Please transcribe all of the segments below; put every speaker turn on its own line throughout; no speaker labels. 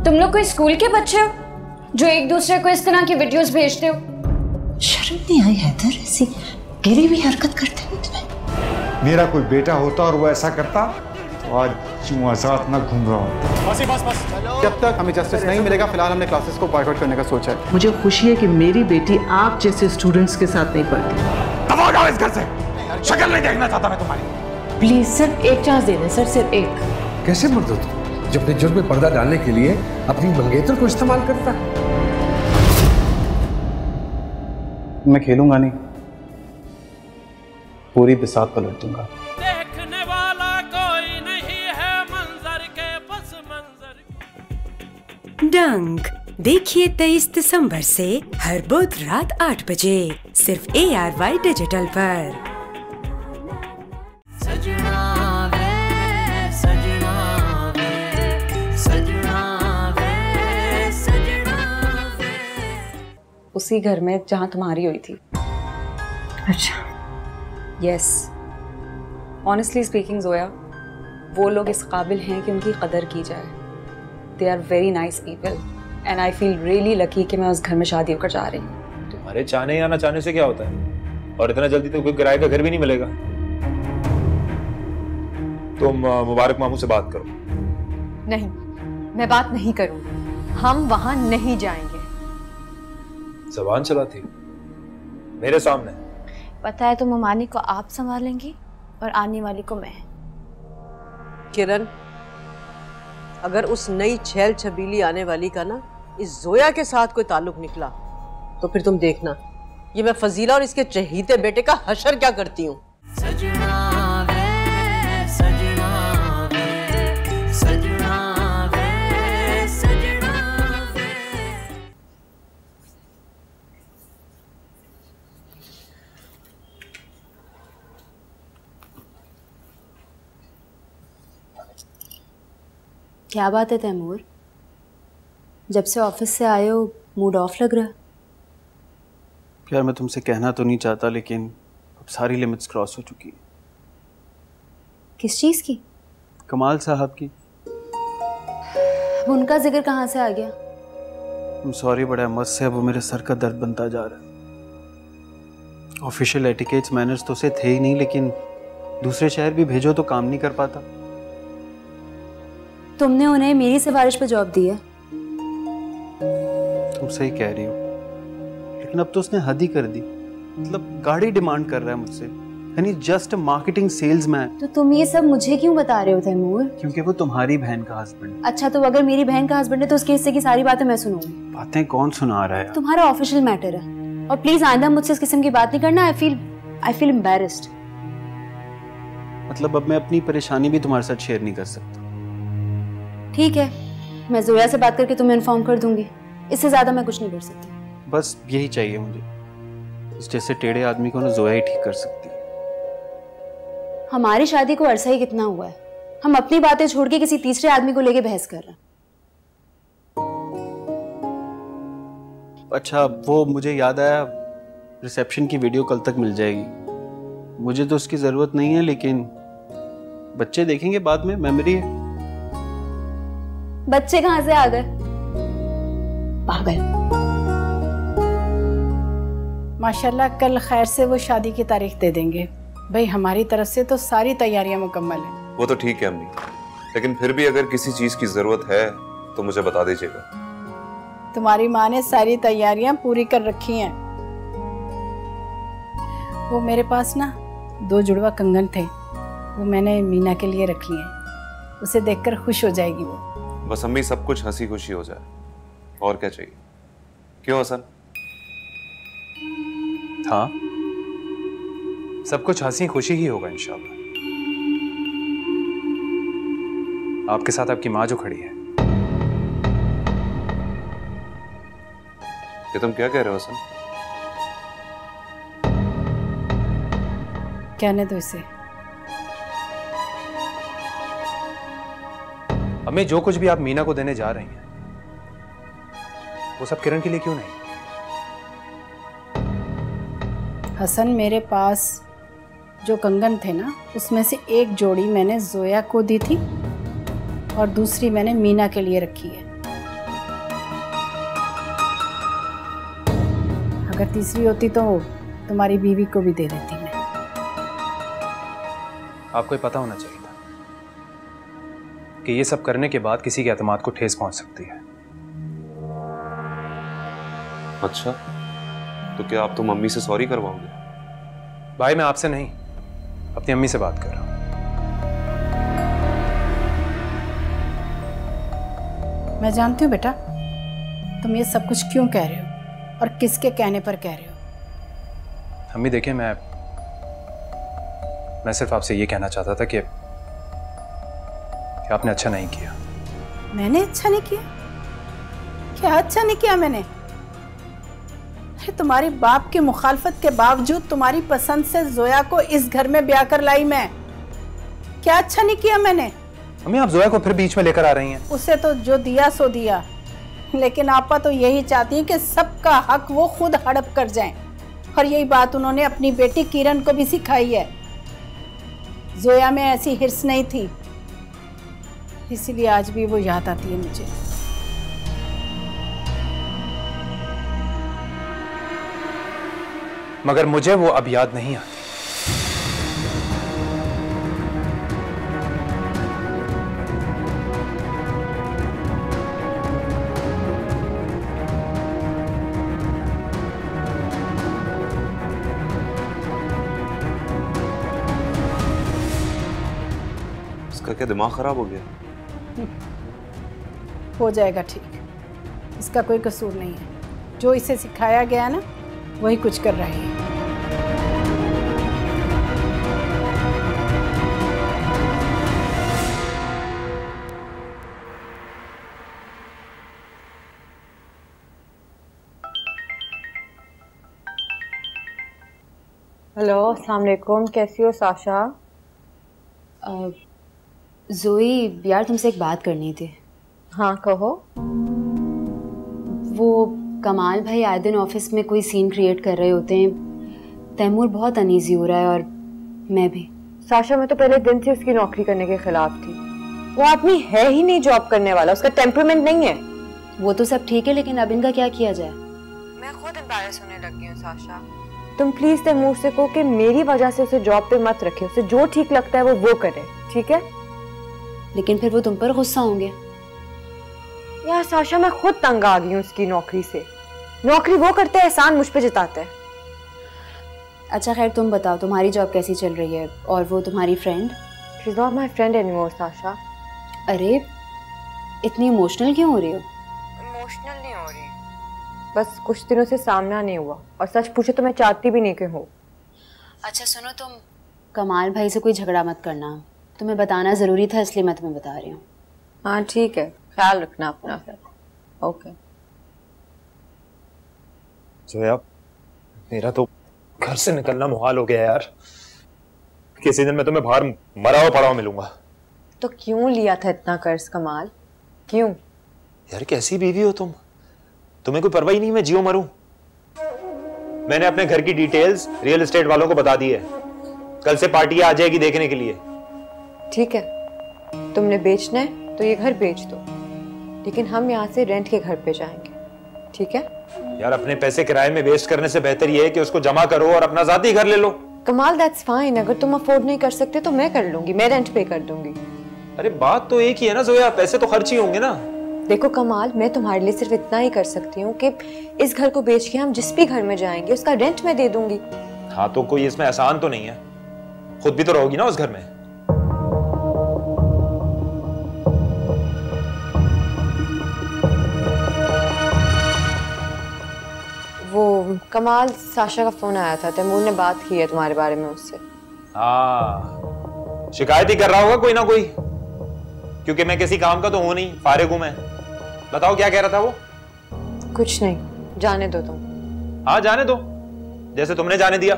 तुम लोग कोई स्कूल के बच्चे हो जो एक दूसरे को इस तरह की वीडियोस भेजते हो?
शर्म नहीं आई हैदर? ऐसी गिरी हुई हरकत करते हो तुम्हें?
मेरा कोई बेटा होता और वो ऐसा करता तो आज यूं आजाद न घूम रहा होता।
बस। जब तक हमें जस्टिस नहीं मिलेगा, फिलहाल हमने क्लासेस को बॉयकॉट करने का सोचा है।
मुझे खुशी है कि मेरी बेटी आप जैसे स्टूडेंट्स के साथ नहीं पढ़ती।
दबाओ जाओ इस घर से, शक्ल नहीं देखना चाहता मैं तुम्हारी।
प्लीज सिर्फ एक चांस दे दें सर, सिर्फ एक।
कैसे मर्द हो तुम जो अपने जुर्म में पर्दा डालने के लिए अपनी मंगेतर को इस्तेमाल करता है?
मैं खेलूंगा नहीं, पूरी बिसात पलट दूंगा।
देखने वाला कोई नहीं है, मंजर के बस मंजर।
डंक देखिए 23 दिसंबर से हर बुध रात 8 बजे सिर्फ ARY डिजिटल पर।
उसी घर में जहां तुम्हारी हुई थी।
अच्छा।
यस, ऑनेस्टली स्पीकिंग जोया, वो लोग इस काबिल हैं कि उनकी कदर की जाए। They are very nice people and I feel really lucky कि मैं उस घर में शादी होकर जा रही हूँ।
तुम्हारे चाहने या ना चाहने से क्या होता है? और इतना जल्दी तो कोई किराए का घर भी नहीं मिलेगा। तुम मुबारक मामू से बात करो।
नहीं, मैं बात नहीं करूंगी। हम वहां नहीं जाएंगे।
जबान चलाती मेरे सामने।
पता है, तो ममानी को आप संभालेंगी और आने वाली को मैं।
किरण, अगर उस नई छैल छबीली आने वाली का ना इस जोया के साथ कोई ताल्लुक निकला तो फिर तुम देखना ये मैं फजीला और इसके चहीते बेटे का हशर क्या करती हूँ।
क्या बात है तैमूर, जब से ऑफिस से आए हो मूड ऑफ लग रहा है।
यार मैं तुमसे कहना तो नहीं चाहता, लेकिन अब सारी लिमिट्स क्रॉस हो चुकी है।
किस चीज़ की?
कमाल साहब की।
अब उनका जिक्र कहाँ से आ गया?
I'm सॉरी बड़ा मस्त से अब वो मेरे सर का दर्द बनता जा रहा है। ऑफिशियल एटिकेट्स मैनर्स तो उसे थे ही नहीं, लेकिन दूसरे शहर भी भेजो तो काम नहीं कर पाता।
तुमने उन्हें मेरी सिफारिश पे जॉब दी है।
तुम सही कह रही हो, लेकिन अब तो उसने हद ही कर दी। मतलब गाड़ी डिमांड कर रहा है मुझसे, यानी जस्ट मार्केटिंग सेल्समैन।
तो तुम ये सब मुझे क्यों बता रहे हो तैमूर?
क्योंकि वो तुम्हारी बहन का हस्बैंड है।
अच्छा, तो अगर मेरी बहन का हस्बैंड है तो उसके हिस्से की सारी बातें मैं सुनूंगी।
बातें कौन सुना रहा है?
तुम्हारा ऑफिशियल मैटर है, और प्लीज आइंदा मुझसे इस किस्म की बात नहीं करना। I feel embarrassed.
मतलब अब मैं अपनी परेशानी भी तुम्हारे साथ शेयर नहीं कर सकता।
ठीक है, मैं जोया से बात करके तुम्हें इन्फॉर्म कर दूंगी। इससे ज्यादा मैं कुछ नहीं कर सकती।
बस यही चाहिए मुझे। इस जैसे टेढ़े आदमी को ना जोया ही ठीक कर सकती है।
हमारी शादी को अरसा ही कितना हुआ है, हम अपनी बातें छोड़ के किसी तीसरे आदमी को लेके बहस कर रहे हैं।
अच्छा, वो मुझे याद आया, रिसेप्शन की वीडियो कल तक मिल जाएगी। मुझे तो उसकी जरूरत नहीं है, लेकिन बच्चे देखेंगे बाद में, मेमोरी है।
बच्चे कहां से आ गए? पागल।
माशाल्लाह कल खैर से वो शादी की तारीख दे देंगे। भाई हमारी तरफ से तो सारी तैयारियां मुकम्मल हैं।
वो तो ठीक है अम्मी, लेकिन फिर भी अगर किसी चीज की जरूरत है तो मुझे बता दीजिएगा।
तुम्हारी माँ ने सारी तैयारियां पूरी कर रखी हैं। वो मेरे पास ना 2 जुड़वा कंगन थे, वो मैंने मीना के लिए रख लिए हैं। उसे देखकर खुश हो जाएगी वो।
बस अम्मी सब कुछ हंसी खुशी हो जाए, और क्या चाहिए? क्यों हसन?
हाँ, सब कुछ हंसी खुशी ही होगा इंशाल्लाह। आपके साथ आपकी माँ जो खड़ी है।
ये तुम क्या कह रहे हो हसन?
कहने दो इसे।
अम्मी, जो कुछ भी आप मीना को देने जा रही हैं वो सब किरण के लिए क्यों नहीं?
हसन, मेरे पास जो कंगन थे ना, उसमें से एक जोड़ी मैंने जोया को दी थी और दूसरी मैंने मीना के लिए रखी है। अगर तीसरी होती तो तुम्हारी बीवी को भी दे देती मैं।
आपको ये पता होना चाहिए था कि ये सब करने के बाद किसी के एतमाद को ठेस पहुंच सकती है।
अच्छा, तो क्या आप तो मम्मी से सॉरी करवाओगे?
भाई मैं आपसे नहीं, अपनी अम्मी से बात कर रहा हूं।
मैं जानती हूँ बेटा तुम ये सब कुछ क्यों कह रहे हो और किसके कहने पर कह रहे हो।
अम्मी देखिए, मैं सिर्फ आपसे ये कहना चाहता था कि आपने अच्छा नहीं किया।
मैंने अच्छा नहीं किया? क्या अच्छा नहीं किया मैंने? तुम्हारी बाप की मुखालफत के बावजूद तुम्हारी पसंद से जोया को इस घर में ब्याह कर लाई मैं। क्या अच्छा नहीं किया मैंने?
अम्मी आप जोया को फिर बीच में लेकर आ रही हैं।
उसे तो जो दिया सो दिया, लेकिन आपा तो यही चाहती है कि सबका हक वो खुद हड़प कर जाएं। और यही बात उन्होंने अपनी बेटी किरण को भी सिखाई है। जोया में ऐसी हिर्स नहीं थी, इसीलिए आज भी वो याद आती है मुझे।
मगर मुझे वो अब याद नहीं आती।
इसका क्या दिमाग खराब हो गया?
हो जाएगा ठीक, इसका कोई कसूर नहीं है। जो इसे सिखाया गया ना वही कुछ कर रही है।
हेलो, अस्सलाम वालेकुम। कैसी हो साशा?
जोई यार तुमसे एक बात करनी थी।
हाँ कहो।
वो कमाल भाई आए दिन ऑफिस में कोई सीन क्रिएट कर रहे होते हैं। तैमूर बहुत अनईजी हो रहा है और मैं भी।
साशा मैं तो पहले दिन से उसकी नौकरी करने के खिलाफ थी। वो आदमी है ही नहीं जॉब करने वाला, उसका टेम्परामेंट नहीं है।
वो तो सब ठीक है, लेकिन अब इनका क्या किया जाए?
मैं खुद एम्बैरेस होने लग गई हूँ साशा। तुम प्लीज तैमूर से कहो कि मेरी वजह से उसे जॉब पे मत रखे। उसे जो ठीक लगता है वो करे, ठीक है?
लेकिन फिर वो तुम पर गुस्सा होंगे।
यार साशा मैं खुद तंग आ गई हूँ उसकी नौकरी से। नौकरी वो करते हैं, एहसान मुझ पे जताते हैं।
अच्छा खैर तुम बताओ, तुम्हारी जॉब कैसी चल रही है? और वो तुम्हारी friend?
She is not my friend anymore Sasha.
अरे इतनी इमोशनल क्यों हो रही हो?
इमोशनल नहीं हो रही, बस कुछ दिनों से सामना नहीं हुआ। और सच पूछे तो मैं चाहती भी नहीं कि हो।
अच्छा सुनो, तुम कमाल भाई से कोई झगड़ा मत करना। तुम्हें बताना ज़रूरी था इसलिए मैं तुम्हें बता रही हूँ।
हाँ ठीक है, ख्याल रखना अपना फिर। ओके।
जोया मेरा तो घर से निकलना मुहाल हो गया यार। किसी दिन मैं तुम्हें बाहर मरा हुआ पड़ा हुआ मिलूंगा।
तो क्यों लिया था इतना कर्ज कमाल? क्यों?
यार कैसी बीवी हो तुम? तुम्हें कोई परवाह ही नहीं मैं जियो मरूं। मैंने अपने घर की डिटेल्स रियल एस्टेट वालों को बता दी है। कल से पार्टी आ जाएगी देखने के लिए।
ठीक है, तुमने बेचना है तो ये घर बेच दो, लेकिन हम यहाँ से रेंट के घर पे जाएंगे, ठीक है?
यार अपने पैसे किराए में वेस्ट करने से बेहतर ये है कि उसको जमा करो और अपना ज़ाती घर ले लो।
कमाल दैट्स फाइन। अगर तुम अफोर्ड नहीं कर सकते तो मैं कर लूंगी, मैं रेंट पे कर दूंगी।
अरे बात तो एक ही है ना जोया, पैसे तो खर्च ही होंगे ना।
देखो कमाल, मैं तुम्हारे लिए सिर्फ इतना ही कर सकती हूँ कि इस घर को बेच के हम जिस भी घर में जाएंगे उसका रेंट मैं दे दूंगी।
हाँ तो कोई इसमें आसान तो नहीं है, खुद भी तो रहोगी ना उस घर में।
वो कमाल, साशा का फोन आया था, तैमूर ने बात की है तुम्हारे बारे में उससे।
हाँ शिकायत ही कर रहा होगा कोई ना कोई, क्योंकि मैं किसी काम का तो हूं नहीं, फारिग हूं मैं। बताओ क्या कह रहा था वो?
कुछ नहीं, जाने दो तुम।
हाँ जाने दो, जैसे तुमने जाने दिया।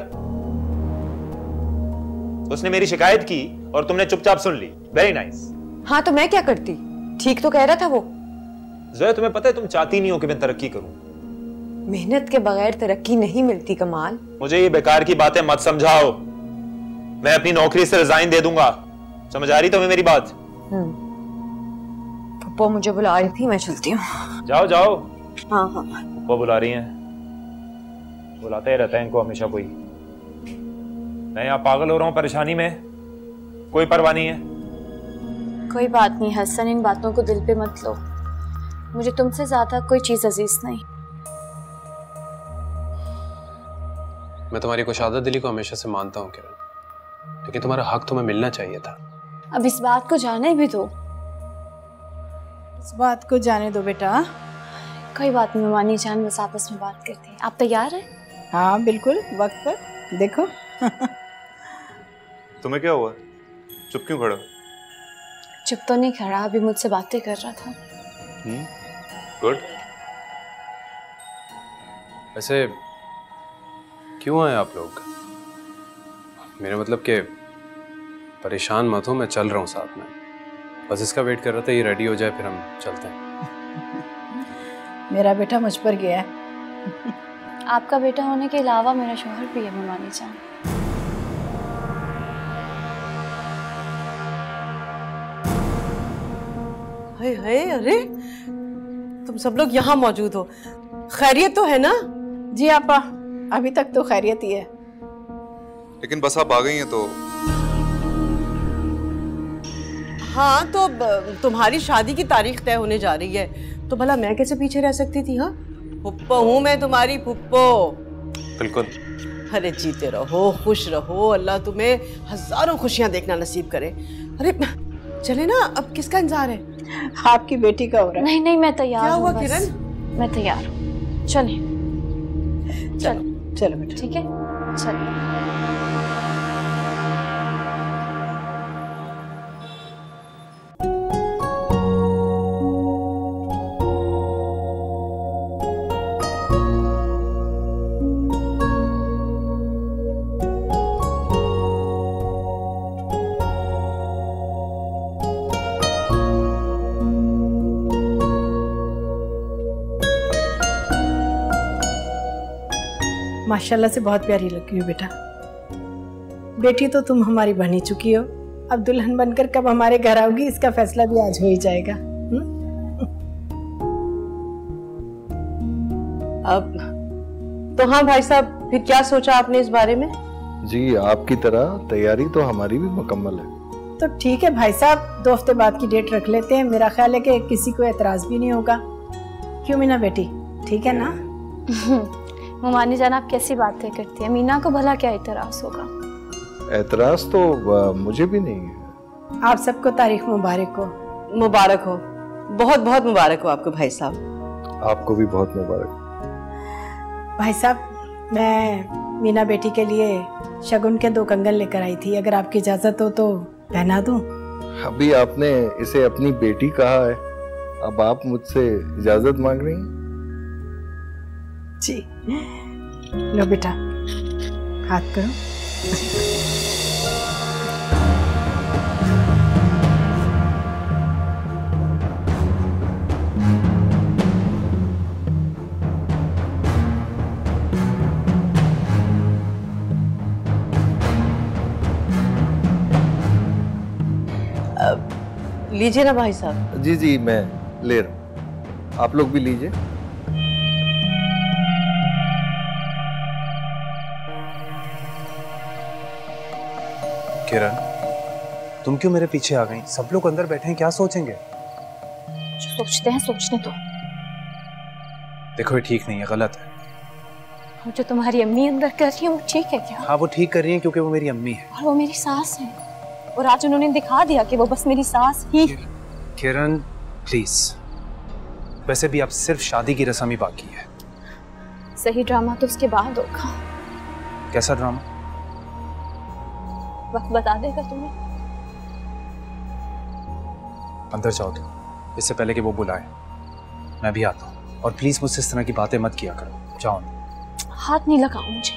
उसने मेरी शिकायत की और तुमने चुपचाप सुन ली। Very nice.
हाँ तो मैं क्या करती? ठीक तो कह रहा था वो।
जोया तुम्हें पता है तुम चाहती नहीं हो कि मैं तरक्की करूं।
मेहनत के बगैर तरक्की नहीं मिलती कमाल।
मुझे ये बेकार की बातें मत समझाओ। मैं अपनी नौकरी से रिजाइन दे दूंगा, समझ आ रही तुम्हें मेरी बात?
पप्पा मुझे बुला रही थी, मैं चलती हूँ।
जाओ जाओ।
हाँ हाँ
पप्पा बुला रही हैं। बुलाता ही रहता है इनको हमेशा कोई। मैं यहाँ पागल हो रहा हूँ परेशानी में, कोई परवाह नहीं है।
कोई बात नहीं हसन, इन बातों को दिल पे मत लो। मुझे तुमसे ज्यादा कोई चीज अजीज नहीं।
मैं तुम्हारी कुशादा दिली को हमेशा से मानता हूँ किरण, लेकिन तुम्हारा हक तुम्हें मिलना चाहिए था।
अब इस बात को जाने भी दो।
इस बात को जाने दो बेटा।
कोई बात नहीं मानी जान, बस आपस में बात करते हैं। आप तैयार हैं?
हाँ बिल्कुल, वक्त पर। देखो
तुम्हें क्या हुआ, चुप क्यों खड़ा?
चुप तो नहीं खड़ा, अभी मुझसे बातें कर रहा था।
गुड।
वैसे क्यों आए आप लोग? मेरा मतलब कि परेशान मत हो, मैं चल रहा हूँ साथ में। बस इसका वेट कर रहा था ये रेडी हो जाए फिर हम चलते हैं।
मेरा बेटा मुझ पर गया है।
आपका बेटा होने के अलावा मेरा शौहर भी है ममानी जान।
हाय हाय, अरे तुम सब लोग यहाँ मौजूद हो, खैरियत तो है ना?
जी आपा, अभी तक तो खैरियत ही है।
लेकिन बस आप आ गई हैं तो।
हाँ तो तुम्हारी शादी की तारीख तय होने जा रही है, तो भला मैं कैसे पीछे रह सकती थी? हाँ, फुप्पो हूँ मैं तुम्हारी, फुप्पो।
बिल्कुल।
अरे जीते रहो, खुश रहो, अल्लाह तुम्हें हजारों खुशियां देखना नसीब करे। अरे चले ना, अब किसका इंतजार है?
आपकी बेटी का हो रहा है।
नहीं नहीं मैं तैयार
क्या हुआ
हूँ
किरण?
मैं तैयार हूँ, चलिए।
चलो चलो बेटा।
ठीक है चलिए।
माशाल्लाह से बहुत प्यारी लगी हो बेटा। बेटी तो तुम हमारी बन ही चुकी हो, अब दुल्हन बनकर कब हमारे घर आओगी इसका फैसला भी आज हो ही जाएगा।
अब तो हाँ भाई साहब, फिर क्या सोचा आपने इस बारे में?
जी आपकी तरह तैयारी तो हमारी भी मुकम्मल है।
तो ठीक है भाई साहब, 2 हफ्ते बाद की डेट रख लेते हैं। मेरा ख्याल है कि किसी को एतराज भी नहीं होगा। क्यों मीना बेटी, ठीक है ना?
ममानी जान आप कैसी बातें करती है, मीना को भला क्या एतराज होगा?
एतराज तो मुझे भी नहीं है।
आप सबको तारीख मुबारक हो।
मुबारक हो, बहुत बहुत मुबारक हो आपको भाई साहब।
आपको भी बहुत मुबारक।
भाई साहब, मैं मीना बेटी के लिए शगुन के 2 कंगन लेकर आई थी, अगर आपकी इजाजत हो तो पहना दूं?
अभी आपने इसे अपनी बेटी कहा है, अब आप मुझसे इजाजत मांग रही हैं?
जी लो बेटा, हाथ करो।
लीजिए ना भाई साहब।
जी जी मैं ले रहा हूँ, आप लोग भी लीजिए।
किरण, तुम क्यों मेरे पीछे आ गई? सब लोग अंदर बैठे हैं, क्या सोचेंगे?
जो सोचते हैं सोचने दो।
देखो ये ठीक नहीं है, गलत है।
और जो तुम्हारी अम्मी अंदर कर रही है वो ठीक है क्या?
हाँ वो ठीक कर रही है क्योंकि वो मेरी अम्मी है।
और वो मेरी सास है, और आज उन्होंने दिखा दिया कि वो बस मेरी सास ही।
किरण प्लीज, वैसे भी अब सिर्फ शादी की रस्म ही बाकी है।
सही ड्रामा तो उसके बाद होगा।
कैसा ड्रामा?
वक्त बता देगा तुम्हें।
अंदर जाओ तुम, इससे पहले कि वो बुलाए। मैं भी आता हूँ, और प्लीज मुझसे इस तरह की बातें मत किया करो। जाओ।
हाथ नहीं लगाओ मुझे,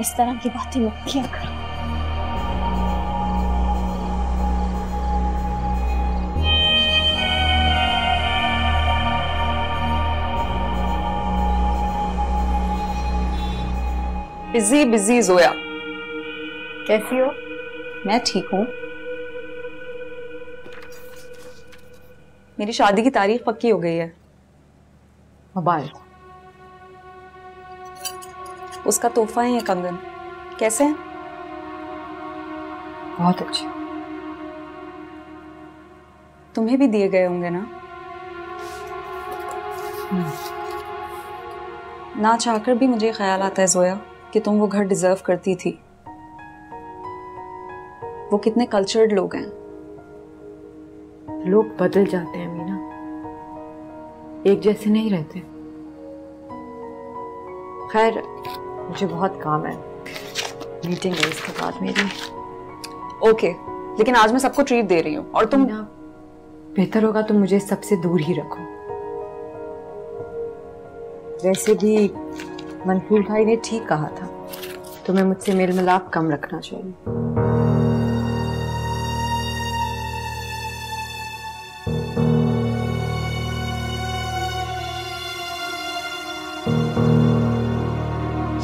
इस तरह की बातें मत किया करो।
बिजी बिजी जोया,
कैसी हो?
मैं ठीक हूँ। मेरी शादी की तारीख पक्की हो गई है। मुबारक। उसका तोहफा है ये कंगन। कैसे है?
बहुत अच्छे।
तुम्हें भी दिए गए होंगे ना? ना चाहकर भी मुझे ख्याल आता है जोया कि तुम वो घर डिजर्व करती थी। वो कितने कल्चर्ड लोग हैं।
लोग बदल जाते हैं मीना, एक जैसे नहीं रहते। खैर मुझे बहुत काम है, मीटिंग है इसके बाद मेरी।
ओके, लेकिन आज मैं सबको ट्रीट दे रही हूँ और तुम
बेहतर होगा तुम मुझे सबसे दूर ही रखो। वैसे भी मंसूर भाई ने ठीक कहा था, तुम्हें मुझसे मेल मिलाप कम रखना चाहिए।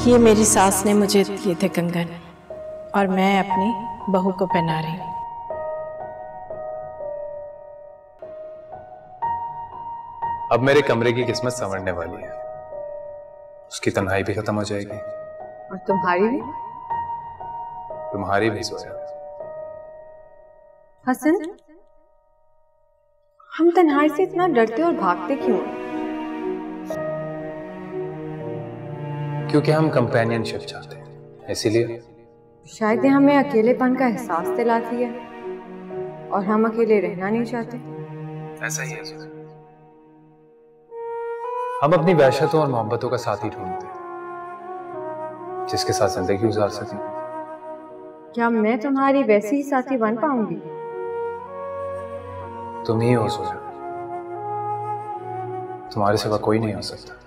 ये मेरी सास ने मुझे दिए थे कंगन और मैं अपनी बहू को पहना रही हूँ।
अब मेरे कमरे की किस्मत संवरने वाली है, उसकी तन्हाई भी खत्म हो जाएगी।
और तुम्हारी भी?
तुम्हारी भी जोया।
हसन, हम तन्हाई से इतना डरते और भागते क्यों?
क्योंकि हम कंपेनियनशिप चाहते हैं, इसीलिए।
शायद ये हमें अकेलेपन का एहसास दिलाती है और हम अकेले रहना नहीं चाहते।
ऐसा ही है। हम अपनी वहशतों और मोहब्बतों का साथी ढूंढते हैं जिसके साथ जिंदगी गुजार सकें।
क्या मैं तुम्हारी वैसी ही साथी बन पाऊंगी?
तुम ही हो सोचा, तुम्हारे सिवा कोई नहीं हो सकता।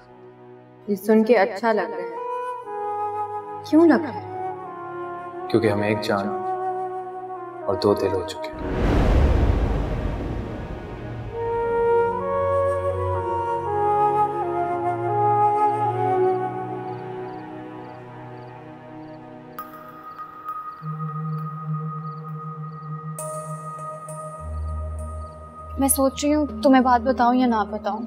ये सुन के अच्छा लग रहा है। क्यों लग रहा है?
क्योंकि हम एक जान और दो दिल हो चुके हैं।
मैं सोच रही हूँ तुम्हें बात बताऊं या ना बताऊं।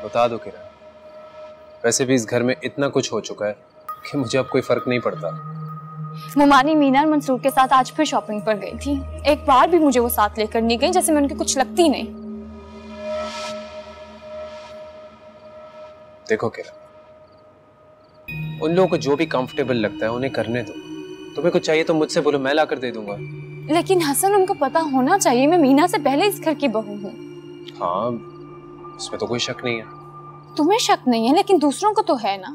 बता दो किरण, वैसे भी इस घर में इतना कुछ हो चुका है कि मुझे अब कोई फर्क नहीं पड़ता।
मुमानी मीना और मंसूर के साथ आज फिर शॉपिंग पर गई थी। एक बार भी मुझे वो साथ लेकर नहीं गई, जैसे मैं उनके कुछ लगती नहीं।
देखो किरण, उन लोगों को जो भी कंफर्टेबल लगता है उन्हें करने दो। तुम्हें कुछ चाहिए तो मुझसे बोलो, मैं लाकर दे दूंगा।
लेकिन हसन, उनको पता होना चाहिए मैं मीना से पहले इस घर की बहू हूँ।
हाँ, इसमें तो कोई शक नहीं है।
तुम्हें शक नहीं है, लेकिन दूसरों को तो है ना।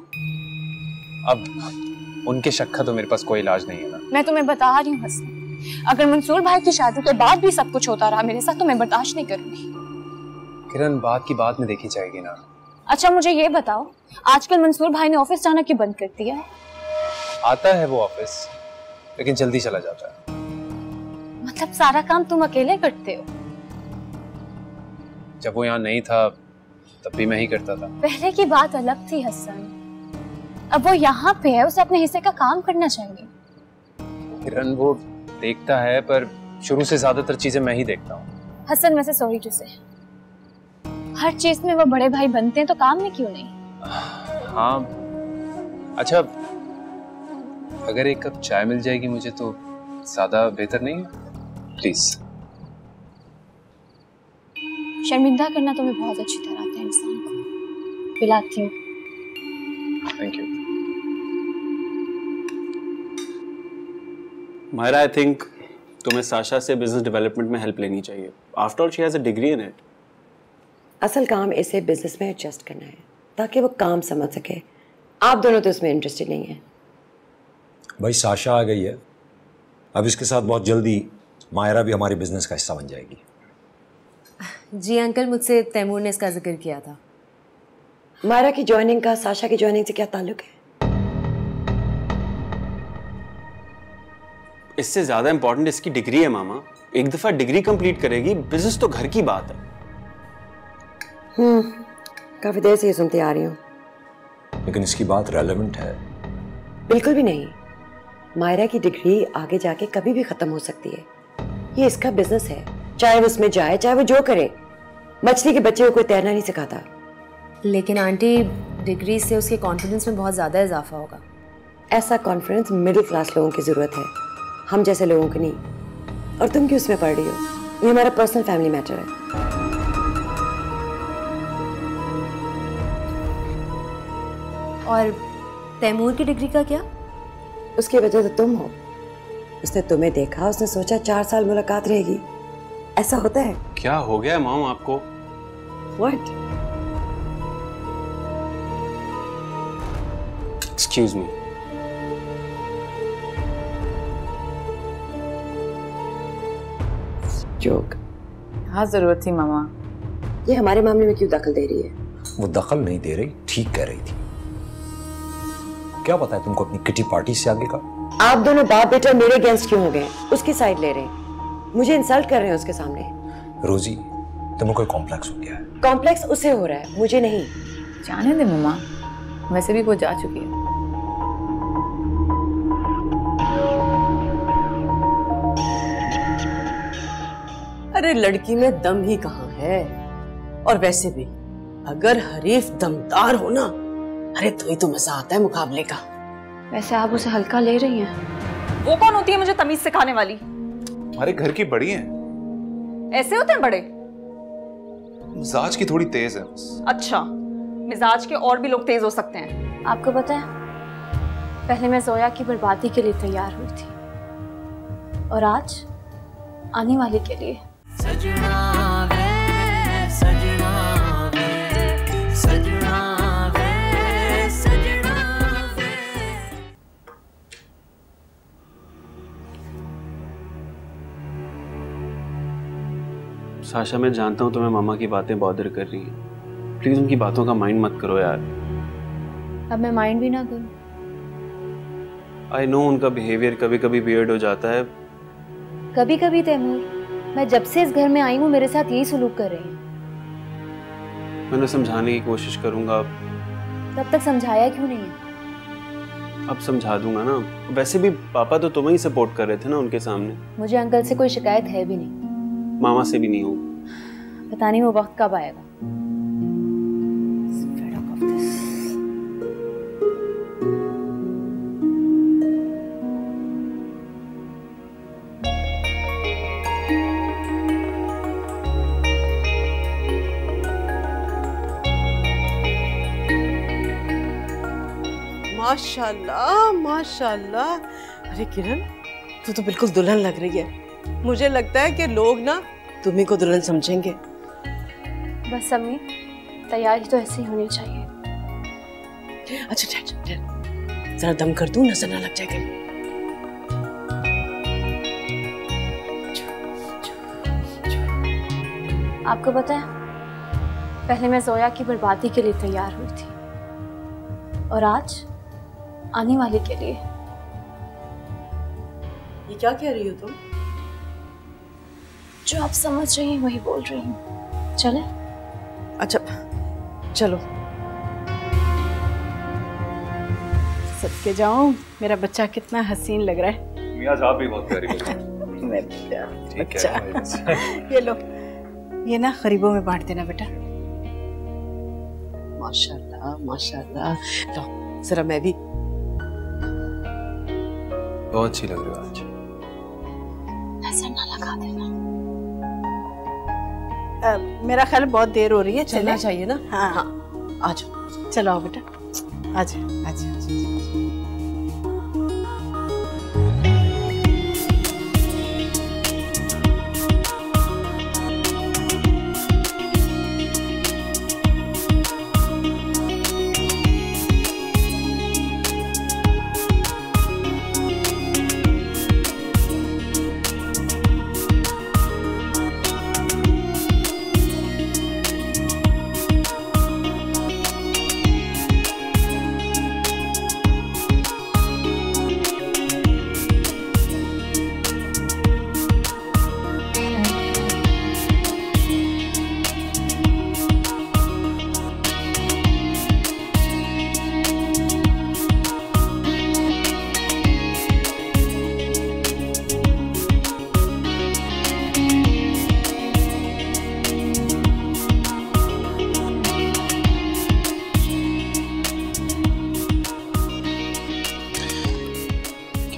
अब उनके शक का तो मेरे पास कोई इलाज नहीं है ना।
मैं तुम्हें बता रही हूँ हसन, अगर मंसूर भाई की शादी के बाद भी सब कुछ होता रहा मेरे साथ तो मैं बर्दाश्त नहीं करूंगी।
किरण, बात की बात में देखी जाएगी ना।
अच्छा मुझे ये बताओ, आजकल मंसूर भाई ने ऑफिस जाना क्यों बंद कर दिया है?
आता है वो ऑफिस, लेकिन जल्दी चला जाता है।
मतलब सारा काम तुम अकेले करते हो?
जब वो यहाँ नहीं था तब भी मैं ही करता था।
पहले की बात अलग थी हसन, अब वो यहाँ पे है, उसे अपने हिस्से का काम करना चाहिए।
किरण, वो देखता है पर शुरू से ज्यादातर चीजें मैं ही देखता हूँ।
हसन वैसे सॉरी टू से, हर चीज में वो बड़े भाई बनते हैं तो काम में क्यों नहीं?
हाँ, अच्छा अगर एक कप चाय मिल जाएगी मुझे तो ज्यादा बेहतर नहीं है? प्लीज।
शर्मिंदा करना तुम्हें बहुत अच्छी तरह आता है इंसान को। पिलाती हूँ।
Thank you.
Myra, I think तुम्हें साशा से बिजनेस डेवलपमेंट में हेल्प लेनी चाहिए। After all she has a degree in it.
असल काम इसे बिजनेस में एडजस्ट करना है ताकि वो काम समझ सके। आप दोनों तो इसमें इंटरेस्टेड नहीं है।
भाई साशा आ गई है, अब इसके साथ बहुत जल्दी मायरा भी हमारे बिजनेस का हिस्सा बन जाएगी।
जी अंकल, मुझसे तैमूर ने इसका जिक्र किया था।
मायरा की ज्वाइनिंग का साशा की ज्वाइनिंग से क्या ताल्लुक है?
इससे ज्यादा इंपॉर्टेंट इसकी डिग्री है मामा। एक दफा डिग्री कंप्लीट करेगी, बिजनेस तो घर की बात है।
काफी देर से ये सुनती आ रही हूँ।
लेकिन इसकी बात रेलेवेंट है।
बिल्कुल भी नहीं। मायरा की डिग्री आगे जाके कभी भी खत्म हो सकती है। ये इसका बिजनेस है, चाहे वो उसमें जाए चाहे वो जो करे। मछली के बच्चे को कोई तैरना नहीं सिखाता।
लेकिन आंटी, डिग्री से उसके कॉन्फिडेंस में बहुत ज़्यादा इजाफा होगा।
ऐसा कॉन्फिडेंस मिडिल क्लास लोगों की ज़रूरत है, हम जैसे लोगों की नहीं। और तुम क्यों उसमें पढ़ रही हो? ये हमारा पर्सनल फैमिली मैटर है।
और तैमूर की डिग्री का क्या?
उसकी वजह तो तुम हो। उसने तुम्हें देखा, उसने सोचा 4 साल मुलाकात रहेगी। ऐसा होता है?
क्या हो गया मॉम आपको?
What?
Excuse me.
जोक।
हाँ जरूरत थी मामा।
ये हमारे मामले में क्यों दखल दे रही है?
वो दखल नहीं दे रही, ठीक कह रही थी। क्या पता है तुमको अपनी किटी पार्टी से आगे का?
आप दोनों बाप बेटा मेरे अगेंस्ट क्यों हो गए? उसकी साइड ले रहे हैं, मुझे इंसल्ट कर रहे हैं उसके सामने।
रोजी, तुम्हें कोई कॉम्प्लेक्स हो गया है?
कॉम्प्लेक्स उसे हो रहा है, मुझे नहीं।
जाने दे मम्मा, वैसे भी वो जा चुकी है।
अरे लड़की में दम ही कहाँ है। और वैसे भी अगर हरीफ दमदार हो ना, अरे तो ही तो मजा आता है मुकाबले का।
वैसे आप उसे हल्का ले रही हैं?
वो कौन होती है मुझे तमीज सिखाने वाली?
हमारे घर की बड़ी हैं।
ऐसे होते हैं बड़े?
मिजाज की थोड़ी तेज है।
अच्छा, मिजाज के और भी लोग तेज हो सकते हैं।
आपको पता है, पहले मैं जोया की बर्बादी के लिए तैयार हुई थी और आज आने वाले के लिए।
सजना वे, सजना वे, सजना वे, सजना वे।
साशा, मैं जानता हूँ तुम्हें मामा की बातें बॉदर कर रही हैं। प्लीज उनकी बातों का माइंड मत करो यार।
अब मैं माइंड भी ना करूं।
आई नो उनका बिहेवियर कभी कभी वियर्ड हो जाता है।
कभी कभी तैमूर, मैं जब से इस घर में आई हूँ मेरे साथ यही सुलूक कर रही हैं।
मैं समझाने की कोशिश करूंगा।
तब तक समझाया क्यों नहीं है?
अब समझा दूंगा ना। वैसे भी पापा तो तुम्हें ही सपोर्ट कर रहे थे ना उनके सामने।
मुझे अंकल से कोई शिकायत है भी नहीं।
मामा से भी नहीं होगी।
पता नहीं वो वक्त कब आएगा।
माशाल्लाह माशाल्लाह। अरे किरण, तू तो बिल्कुल दुल्हन लग रही है। मुझे लगता है कि लोग ना तुम्ही को दुल्हन समझेंगे।
बस अम्मी, तैयारी तो ऐसी होनी चाहिए।
अच्छा ठहर, जरा दम कर दूं, नजर ना लग जाए कहीं।
आपको पता है, पहले मैं जोया की बर्बादी के लिए तैयार हुई थी और आज आने वाले के लिए।
ये क्या कह रही हो तुम?
जो आप समझ रही हैं वही बोल रही हूँ। चले?
अच्छा चलो।
सदके जाऊं, मेरा बच्चा कितना हसीन लग रहा है।
मियां आप भी बहुत प्यारी लग रही
हैं।
ठीक
है। ये लो, ये ना गरीबों में बांट देना बेटा।
माशाल्लाह माशाल्लाह। लो जरा मैं भी।
बहुत अच्छी लग रही हो आज।
नजर ना लगा देना।
मेरा ख्याल बहुत देर हो रही है,
चलना चाहिए ना।
हाँ
हाँ आ जाओ।
चलो आओ बेटा, आ जाओ आ जाओ।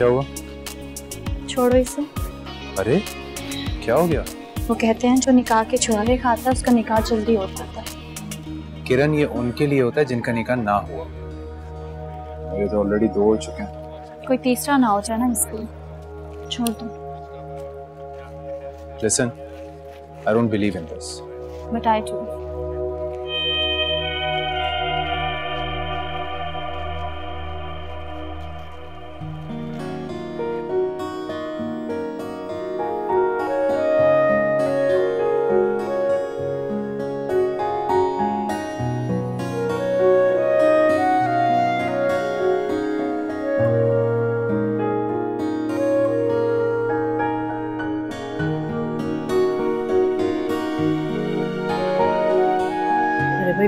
क्या हुआ?
छोड़ो इसे।
अरे क्या हो गया?
वो कहते हैं जो निकाह के छुआरे खाता है उसका निकाह जल्दी हो जाता है।
किरण, ये उनके लिए होता है जिनका निकाह ना हुआ। मेरे तो ऑलरेडी 2 हो चुके हैं।
कोई तीसरा ना हो जाए ना इसलिए छोड़ दो।
Listen, I don't believe in this.
But I do.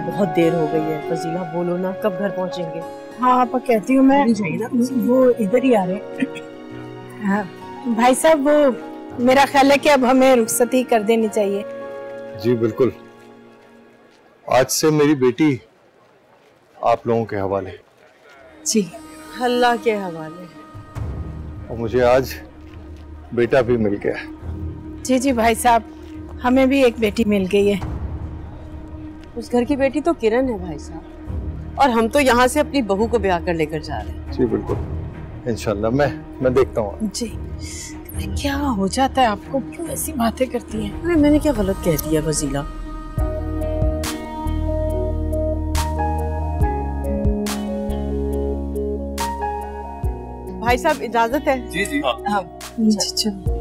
बहुत देर हो गई है। फजीला बोलो ना, कब घर पहुंचेंगे?
हाँ आपा कहती हूँ मैं, वो इधर ही आ रहे। हाँ भाई साहब, वो मेरा ख्याल है कि अब हमें रुखसती कर देनी चाहिए।
जी बिल्कुल, आज से मेरी बेटी आप लोगों के हवाले।
जी
अल्लाह के हवाले।
और मुझे आज बेटा भी मिल गया।
जी जी भाई साहब, हमें भी एक बेटी मिल गई है।
उस घर की बेटी तो किरण है भाई साहब, और हम तो यहाँ से अपनी बहू को ब्याह कर लेकर जा रहे हैं।
जी बिल्कुल, इंशाल्लाह। मैं देखता हूँ।
जी क्या हो जाता है आपको, क्यों ऐसी बातें करती हैं?
अरे मैंने क्या गलत कह दिया फजीला? भाई साहब इजाजत है?
जी जी
हाँ चलो।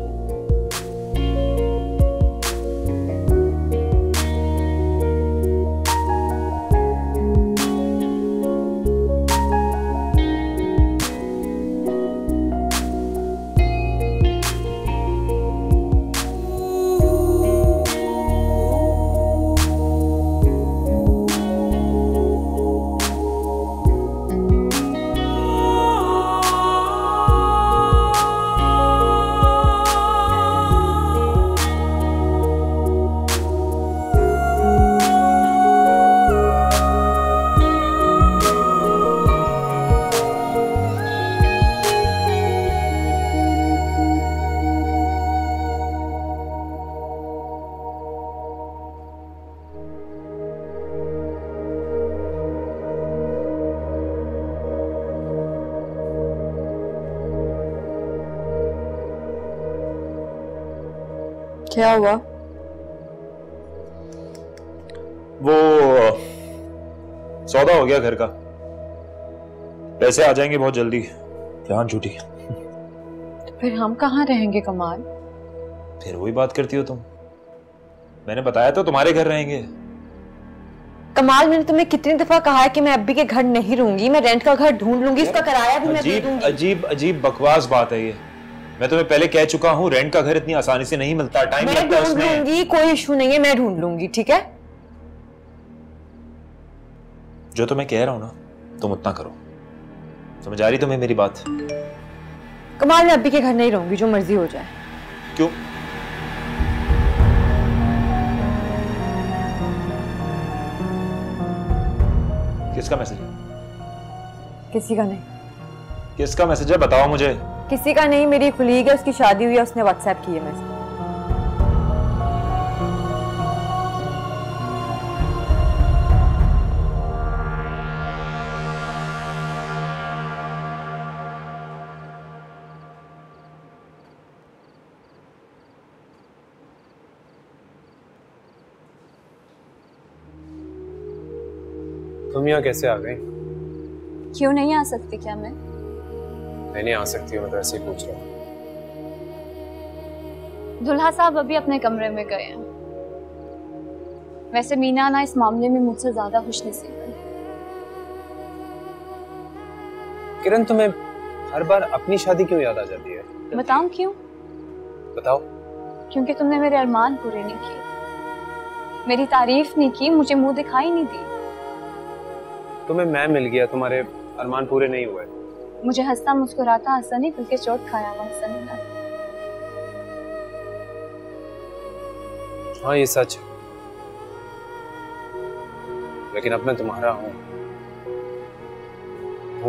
क्या हुआ?
वो सौदा हो गया घर का, पैसे आ जाएंगे बहुत जल्दी। जान छूटी।
तो फिर हम कहाँ रहेंगे कमाल?
फिर वही बात करती हो तुम। मैंने बताया तो तुम्हारे घर रहेंगे।
कमाल, मैंने तुम्हें कितनी दफा कहा है कि मैं अब्बी के घर नहीं रहूंगी, मैं रेंट का घर ढूंढ लूंगी, उसका किराया भी मैं दे दूंगी।
अजीब अजीब बकवास बात है ये। मैं तुम्हें पहले कह चुका हूँ, रेंट का घर इतनी आसानी से नहीं मिलता, टाइम लगता है उसमें।
मैं ढूंढ लूंगी, कोई इशू नहीं है, मैं ढूंढ लूंगी, ठीक है?
जो तो मैं कह रहा हूँ ना, तुम उतना करो। समझ आ रही तुम्हें मेरी बात?
कमाल, मैं अब्बी के घर नहीं रहूंगी, जो मर्जी हो जाए।
क्यों? किसका मैसेज है?
किसी का नहीं।
किसका मैसेज है बताओ मुझे।
किसी का नहीं, मेरी कुलीग है, उसकी शादी हुई है, उसने व्हाट्सएप की है मैसेज।
तुम यहाँ कैसे आ गई?
क्यों नहीं आ सकती क्या मैं?
नहीं आ सकती, मैं तो ऐसे ही पूछ रहा हूँ।
दुल्हा साहब अभी अपने कमरे में गए हैं। वैसे मीना ना इस मामले में मुझसे ज्यादा खुशनसीब है।
किरण, तुम्हें हर बार अपनी शादी क्यों याद आ जाती है?
बताऊं क्यों?
बताओ।
क्योंकि तुमने मेरे अरमान पूरे नहीं किए, मेरी तारीफ नहीं की, मुझे मुंह दिखाई नहीं दी।
तुम्हें मैं मिल गया, तुम्हारे अरमान पूरे नहीं हुए।
मुझे हंसता मुस्कुराता हंसा नहीं, बल्कि चोट खाया हुआ हंसा मिला।
हाँ ये सच है, लेकिन अब मैं तुम्हारा हूँ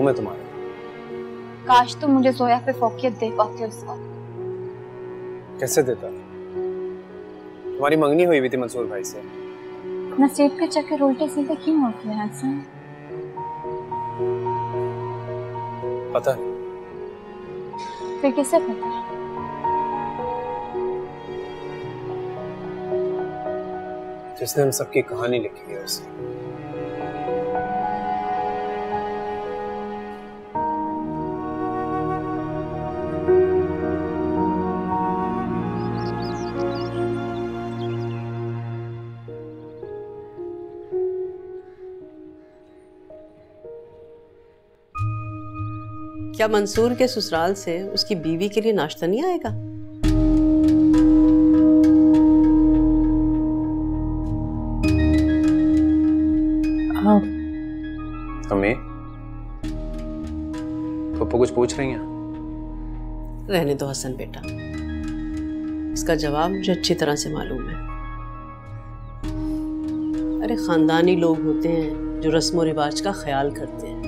मैं तुम्हारा।
काश तुम मुझे जोया पे फोकियत दे पाते उस वक्त।
कैसे देता? तुम्हारी मंगनी हुई हुई थी मंसूर भाई से।
नसीब के चक्कर उल्टे सीधे क्यों होते हैं हसन?
पता
फिर किसे पता?
जिसने हम सबकी कहानी लिखी है उसे।
क्या मंसूर के ससुराल से उसकी बीवी के लिए नाश्ता नहीं आएगा?
अम्मी, पप्पू कुछ पूछ रही हैं?
रहने दो हसन बेटा, इसका जवाब मुझे अच्छी तरह से मालूम है। अरे खानदानी लोग होते हैं जो रस्म और रिवाज का ख्याल करते हैं,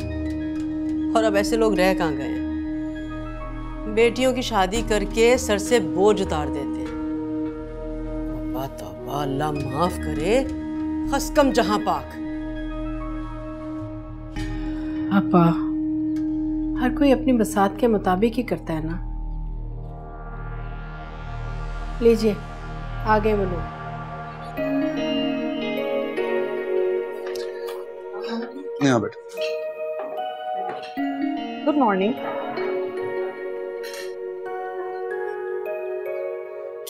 और अब ऐसे लोग रह कहाँ गए हैं? बेटियों की शादी करके सर से बोझ उतार देते हैं। तौबा तौबा, अल्लाह माफ करे, खसकम जहां पाक।
आपा, हर कोई अपनी बसात के मुताबिक ही करता है ना। लीजिए आगे बोलो।
यहाँ बैठ।
Good morning.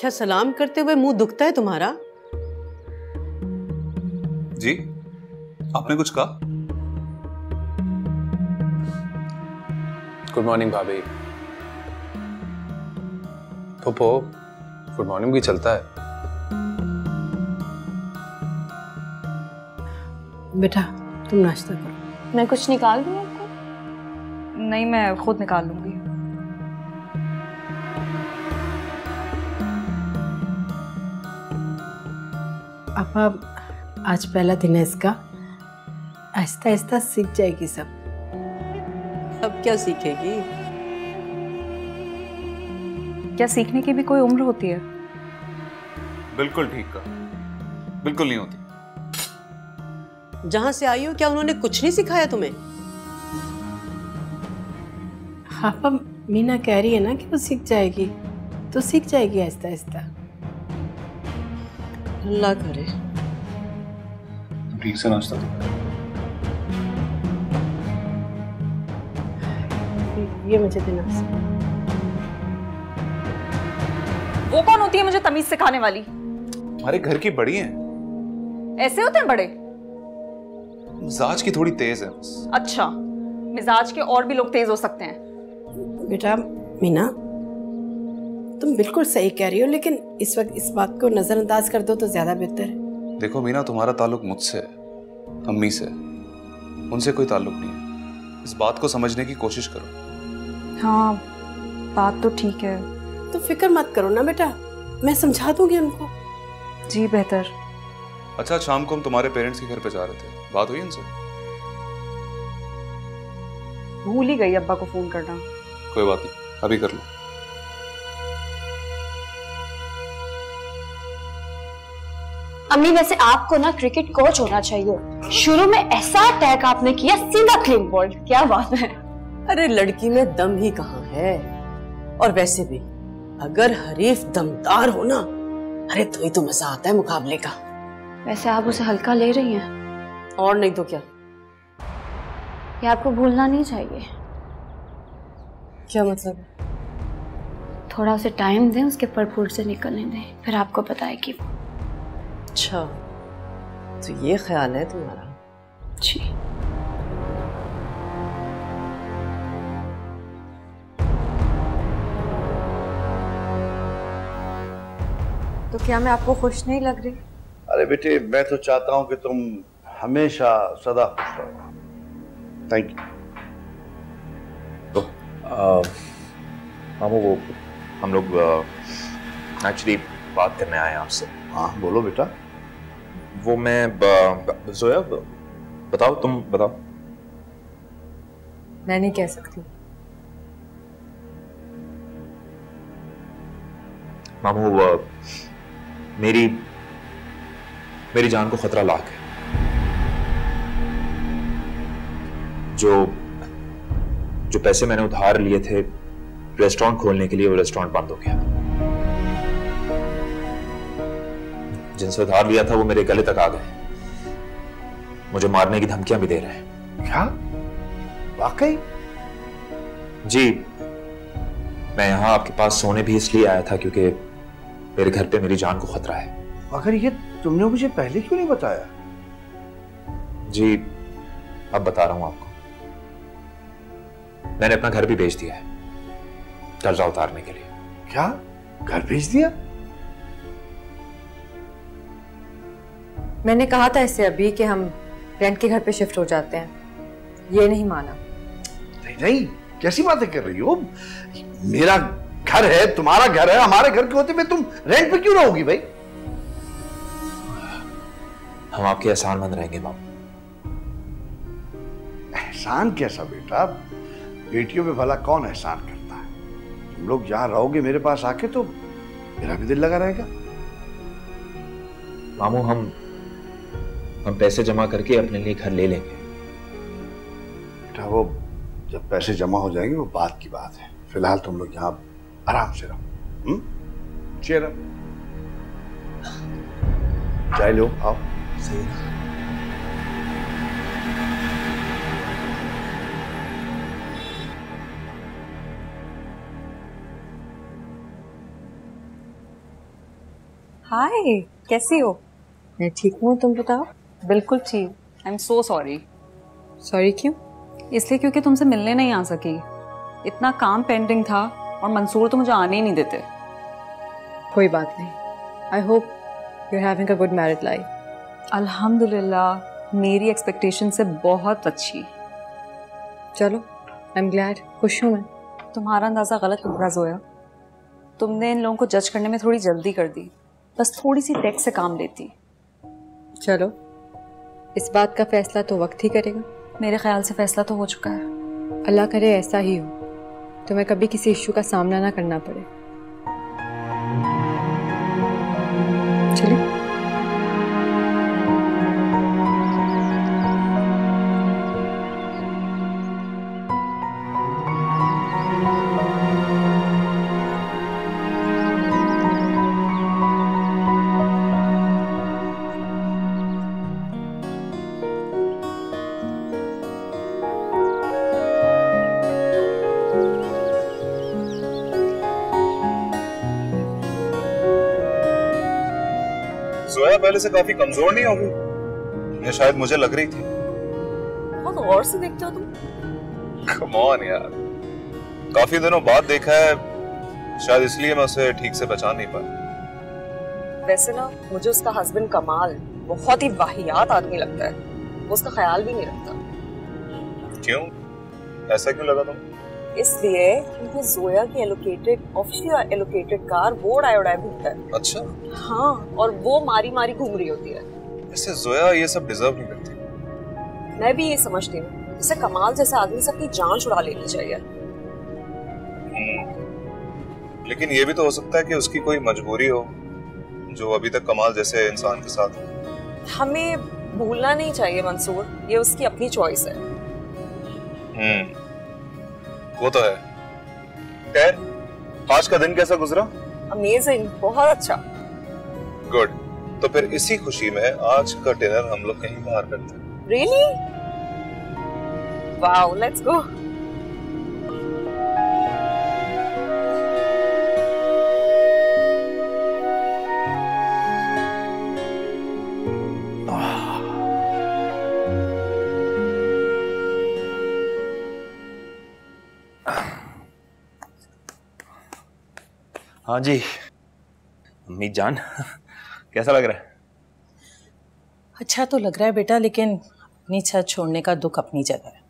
क्या सलाम करते हुए मुंह दुखता है तुम्हारा?
जी, आपने कुछ कहा?
गुड मॉर्निंग भाभी। फुप्पो, गुड मॉर्निंग भी चलता है।
बेटा तुम नाश्ता करो।
मैं कुछ निकाल दूँ आपको? नहीं, मैं खुद निकाल लूंगी।
आपा, आज पहला दिन है इसका, आहिस्ता आहिस्ता सीख जाएगी सब।
अब क्या सीखेगी?
क्या सीखने की भी कोई उम्र होती है?
बिल्कुल ठीक कहा, बिल्कुल नहीं होती।
जहां से आई हो क्या उन्होंने कुछ नहीं सिखाया तुम्हें?
आपा, मीना कह रही है ना कि वो सीख जाएगी, तो सीख जाएगी आहिस्ता आहिस्ता।
अल्लाह करे।
ठीक से नाश्ता दो।
ये मुझे देना।
वो कौन होती है मुझे तमीज सिखाने वाली?
हमारे घर की बड़ी हैं।
ऐसे होते हैं बड़े?
मिजाज की थोड़ी तेज है बस।
अच्छा, मिजाज के और भी लोग तेज हो सकते हैं।
बेटा मीना, तुम बिल्कुल सही कह रही हो, लेकिन इस वक्त इस बात को नजरअंदाज कर दो तो ज्यादा बेहतर है।
देखो मीना, तुम्हारा ताल्लुक मुझसे है, अम्मी से, उनसे कोई ताल्लुक नहीं है। इस बात को समझने की कोशिश करो।
हाँ, बात तो ठीक है।
तो फिक्र मत करो ना बेटा, मैं समझा दूंगी उनको।
जी बेहतर।
अच्छा, शाम को हम तुम्हारे पेरेंट्स के घर पे जा रहे थे, बात हुई उनसे?
भूल ही गई अब्बा को फोन करना।
कोई बात नहीं, अभी कर लो।
अम्मी, वैसे आपको ना क्रिकेट कोच होना चाहिए। शुरू में ऐसा अटैक आपने किया, सीधा क्लीन बोल्ड। क्या बात है।
अरे लड़की में दम ही कहाँ है, और वैसे भी अगर हरीफ दमदार हो ना, अरे तो ही तो मजा आता है मुकाबले का।
वैसे आप उसे हल्का ले रही हैं।
और नहीं तो क्या।
ये आपको भूलना नहीं चाहिए।
क्या मतलब?
थोड़ा उसे टाइम दें, उसके परपुर से निकलने दें, फिर आपको पता है कि।
अच्छा, तो ये ख्याल है तुम्हारा?
जी।
तो क्या मैं आपको खुश नहीं लग रही?
अरे बेटे, मैं तो चाहता हूँ कि तुम हमेशा सदा खुश रहो। Thank you.
मामू, वो हम लोग एक्चुअली बात करने आए हैं आपसे।
हाँ बोलो बेटा।
वो मैं जोया, बताओ, तुम बताओ।
मैं नहीं कह सकती।
मामू मेरी जान को खतरा लाक है। जो पैसे मैंने उधार लिए थे रेस्टोरेंट खोलने के लिए, वो रेस्टोरेंट बंद हो गया। जिनसे उधार लिया था वो मेरे गले तक आ गए, मुझे मारने की धमकियां भी दे रहे हैं।
क्या? वाकई?
जी, मैं यहां आपके पास सोने भी इसलिए आया था क्योंकि मेरे घर पे मेरी जान को खतरा है।
मगर ये तुमने मुझे पहले क्यों नहीं बताया?
जी, अब बता रहा हूं आपको। मैंने अपना घर भी बेच दिया है कर्जा उतारने के लिए।
क्या? घर बेच दिया?
मैंने कहा था इससे अभी कि हम रेंट के घर पे शिफ्ट हो जाते हैं, ये नहीं माना।
नहीं, कैसी बातें कर रही हो? मेरा घर है, तुम्हारा घर है, हमारे घर के होते हुए तुम रेंट पे क्यों रहोगी भाई?
हम आपके एहसानमंद रहेंगे बाबू।
एहसान कैसा बेटा? बेटियों पे भला कौन एहसान करता है? तुम लोग जहां रहोगे मेरे पास आके तो मेरा भी दिल लगा रहेगा।
मामू, हम पैसे जमा करके अपने लिए घर ले लेंगे।
बेटा, वो जब पैसे जमा हो जाएंगे वो बात की बात है। फिलहाल तुम लोग यहाँ आराम से रहो। Cheer up. चाय लो, आओ।
सही।
हाय, कैसी हो?
मैं ठीक हूँ, तुम बताओ।
बिल्कुल ठीक। I am so sorry.
Sorry क्यों?
इसलिए क्योंकि तुमसे मिलने नहीं आ सकी। इतना काम पेंडिंग था और मंसूर तो मुझे आने ही नहीं देते।
कोई बात नहीं। I hope you are having a good married life.
अल्हम्दुलिल्लाह, मेरी एक्सपेक्टेशन से बहुत अच्छी।
चलो, आई एम ग्लैड। खुश हूँ मैं।
तुम्हारा अंदाज़ा गलत लग रहा जोया। तुमने इन लोगों को जज करने में थोड़ी जल्दी कर दी। बस थोड़ी सी टेक से काम लेती।
चलो, इस बात का फैसला तो वक्त ही करेगा।
मेरे ख्याल से फैसला तो हो चुका है।
अल्लाह करे ऐसा ही हो, तुम्हें कभी किसी इश्यू का सामना ना करना पड़े। चलिए।
जोया पहले से काफी कमजोर नहीं होगी? ये शायद मुझे लग रही थी।
बहुत गौर से देखते हो तुम।
कम ऑन यार, काफी दिनों बाद देखा है, शायद इसलिए मैं उसे ठीक से पहचान नहीं पाया।
वैसे ना, मुझे उसका हस्बैंड कमाल बहुत ही वाहियात आदमी लगता है। वो उसका ख्याल भी नहीं रखता।
क्यों? ऐसा क्यों लगा तुम?
इसलिए क्योंकि जोया की ऑफिशियल एलोकेटेड कार वो उड़ाए घूमता है।
अच्छा।
हाँ, और वो मारी मारी घूम रही होती है।
ऐसे जोया ये सब डिजर्व नहीं करती।
मैं भी ये समझती हूँ, इसे कमाल जैसे आदमी से अपनी जान छुड़ा लेनी चाहिए।
लेकिन ये भी तो हो सकता है कि उसकी कोई मजबूरी हो जो अभी तक कमाल जैसे इंसान के साथ है।
हमें भूलना नहीं चाहिए मंसूर, ये उसकी अपनी चॉइस है।
वो तो है। खैर, आज का दिन कैसा गुजरा?
अमेजिंग, बहुत अच्छा।
गुड। तो फिर इसी खुशी में आज का डिनर हम लोग कहीं बाहर करते हैं।
रियली? Wow, let's go.
हाँ जी अम्मी जान, कैसा लग रहा है?
अच्छा तो लग रहा है बेटा, लेकिन अपनी छत छोड़ने का दुख अपनी जगह है।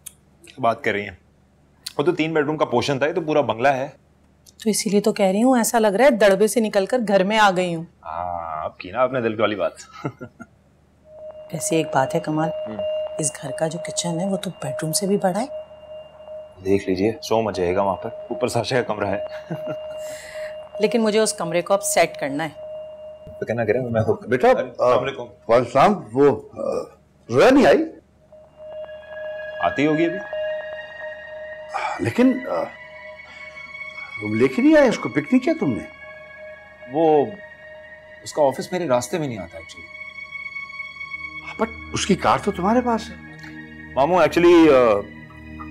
बात कर रही हैं? वो तो 3 बेडरूम का पोर्शन था, ये तो पूरा बंगला है।
तो इसीलिए तो कह रही हूँ, ऐसा लग रहा है दड़बे से निकलकर घर में आ गई हूँ।
अब की ना अपने दिल की वाली बात।
वैसे एक बात है कमाल, इस घर का जो किचन है वो तो बेडरूम से भी बड़ा है।
देख लीजिए, 100 मजा आएगा वहां पर। ऊपर साशा का कमरा है।
लेकिन मुझे उस कमरे को अब सेट करना है।
तो कहना कह रहा हूं मैं
बेटा वालेकुम, वो जोया नहीं आई?
आती होगी अभी,
लेकिन तुम लेके नहीं आए उसको, पिक नहीं किया तुमने?
वो उसका ऑफिस मेरे रास्ते में नहीं आता एक्चुअली।
बट उसकी कार तो तुम्हारे पास है।
मामू एक्चुअली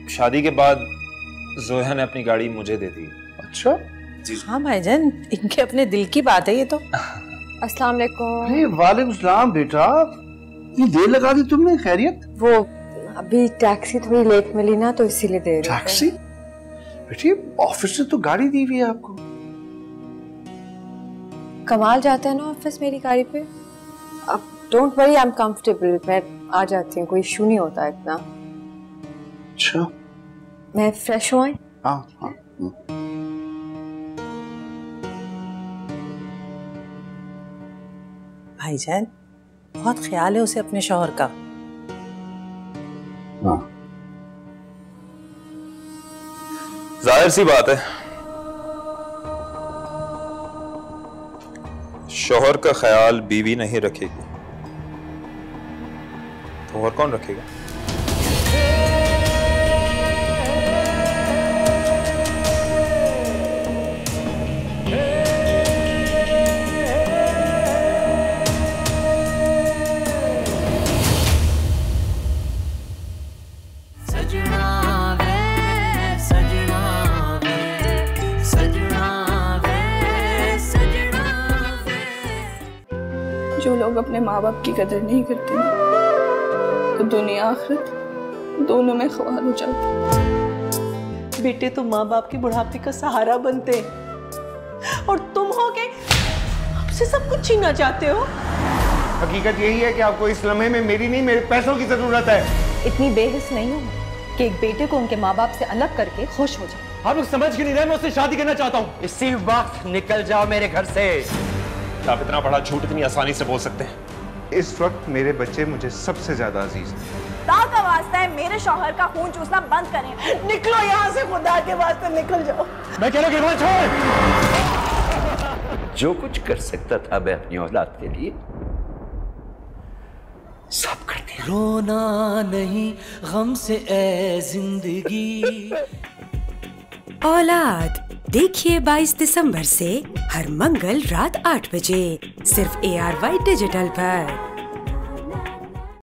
शादी के बाद जोया ने अपनी गाड़ी मुझे दे दी।
अच्छा
हाँ भाईजान, इनके अपने दिल की बात है ये तो।
अस्सलाम वालेकुम।
अरे वालेकुम सलाम बेटा, ये देर लगा दी तुमने, खैरियत?
वो अभी टैक्सी थोड़ी लेट मिली ना तो इसीलिए देर।
टैक्सी? बेटी ऑफिस से तो गाड़ी दी हुई है आपको।
कमाल जाता है ना ऑफिस मेरी गाड़ी पे। अब don't worry, I am comfortable, मैं आ जाती हूँ, कोई इशू नहीं होता इतना।
अच्छा
मैं फ्रेश हुआ?
हाँ हाँ।
भाईजान बहुत ख्याल है उसे अपने शौहर का।
हाँ
जाहिर सी बात है, शौहर का ख्याल बीवी नहीं रखेगी तो और कौन रखेगा?
जो लोग अपने माँ बाप की कदर नहीं करते तो दुनिया आखिरत दोनों में ख्वार हो जाती।
बेटे तो माँ बाप के बुढ़ापे का सहारा बनते हैं और तुम हो के हमसे सब कुछ छीनना चाहते हो।
हकीकत यही है कि आपको इस लम्हे में मेरी नहीं, मेरे पैसों की जरूरत है।
इतनी बेहिस नहीं हूँ कि एक बेटे को उनके माँ बाप से अलग करके खुश हो जाए।
आप लोग समझ के नहीं रहे, मैं उससे शादी करना चाहता हूँ।
इसी वक्त निकल जाओ मेरे घर से।
आप इतना बड़ा झूठ इतनी आसानी से बोल सकते हैं?
इस वक्त मेरे बच्चे मुझे सबसे ज्यादा अजीज हैं।
खुदा का वास्ता है मेरे शौहर का खून चूसना बंद करें। निकलो यहाँ से, खुदा के वास्ते निकल जाओ।
मैं कह रहा हूँ छोड़।
जो कुछ कर सकता था मैं अपनी औलाद के लिए सब कर दिया।
रोना नहीं गम से ए जिंदगी।
औलाद देखिए 22 दिसंबर से हर मंगल रात 8 बजे सिर्फ ARY डिजिटल पर।